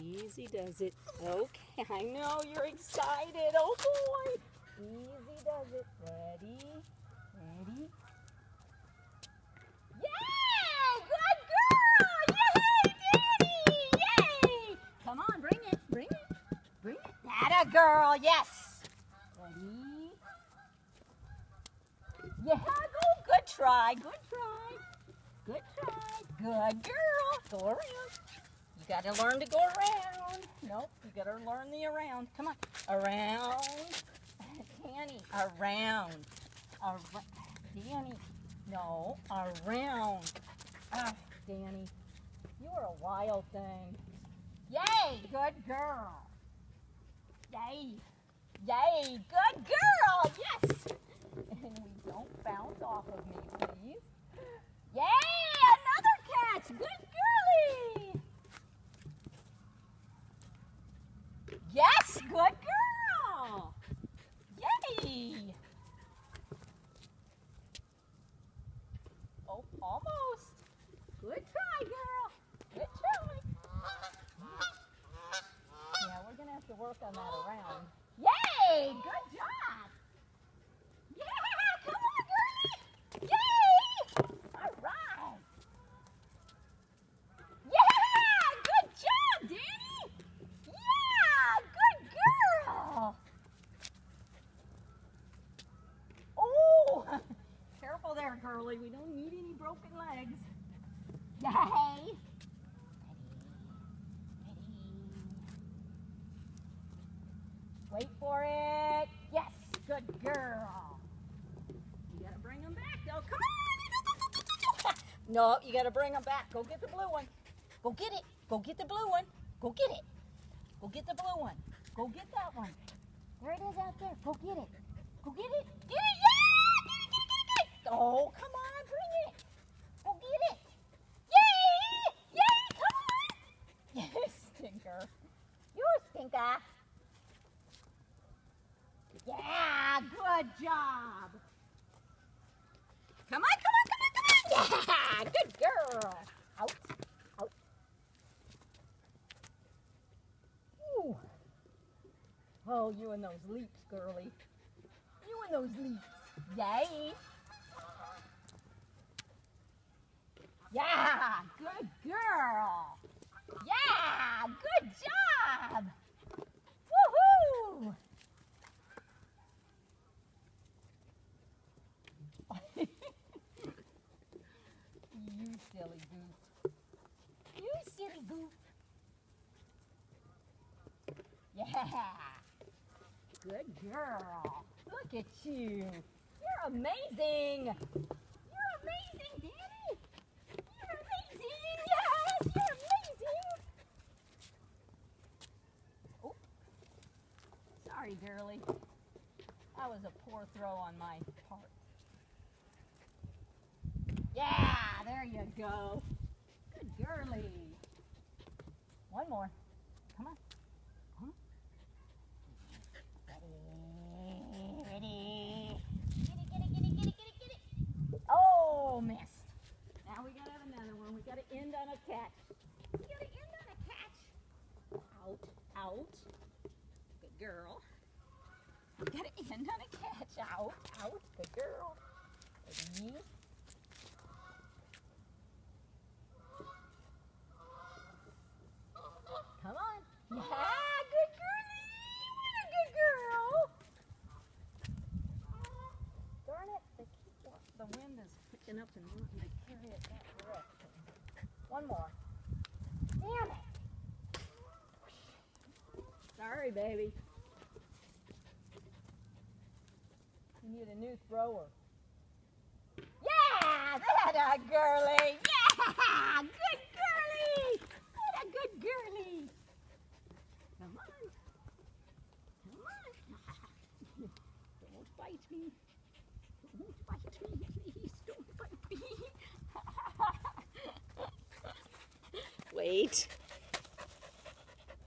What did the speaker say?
Easy does it. Okay, I know you're excited. Oh boy. Easy does it. Ready? Ready? Yay! Good girl! Yay, Danny! Yay! Come on, bring it. Bring it. Bring it. That a girl. Yes. Ready? Yeah, go. Good try. Good try. Good try. Good girl. Go around. You got to learn to go around. Nope, you got to learn the around. Come on. Around. Danny, around. Danny, no, around. Ah, Danny, you are a wild thing. Yay, good girl. Yay. Yay, good girl. Yes. And we don't bounce off of me, please. Yay, another catch. Good girlie. Yes, good girl. Yay. Oh, almost. Good try, girl. Good try. Yeah, we're going to have to work on that around. Yay, good job. Yeah, come on, girlie. Yay. All right. Yeah, good job, Danny. Yeah, good girl. Oh, careful there, girlie. We don't need any broken legs. Yay. Ready. Wait for it. Yes, good girl. You gotta bring them back, though. Come on. No, you gotta bring them back. Go get the blue one. Go get it. Go get the blue one. Go get it. Go get the blue one. Go get that one. There it is out there. Go get it. Go get it. Get it. Yeah! Get it. Oh, come on. Bring it. Go get it. Yay! Yay! Come on. You stinker. You stinker. Yeah, good job. Come on, come on, come on, come on. Yeah, good girl. Out, out. Ooh. Oh, you and those leaps, girlie. You and those leaps. Yay. Yeah, good girl. Yeah, good job. Woohoo. You silly goof. You silly goof. Yeah. Good girl. Look at you. You're amazing. You're amazing, Danny. You're amazing. Yes, you're amazing. Oh. Sorry, girlie. That was a poor throw on my part. Yeah, there you go. Good girlie. One more. Come on. Huh? Ready, ready. Get it. Oh, missed. Now we gotta have another one. We gotta end on a catch. We gotta end on a catch. Out, out. Good girl. We gotta end on a catch. Out, out. Good girl. Ready. Come on. Yeah, good girlie. What a good girl. Darn it. The wind is picking up and wanting to carry it that direction. One more. Damn it. Sorry, baby. You need a new thrower. Yeah, that a girlie. Yeah, good girlie. That a good girlie. Come on. Come on. Don't bite me. Don't bite me. Please don't bite me. Wait.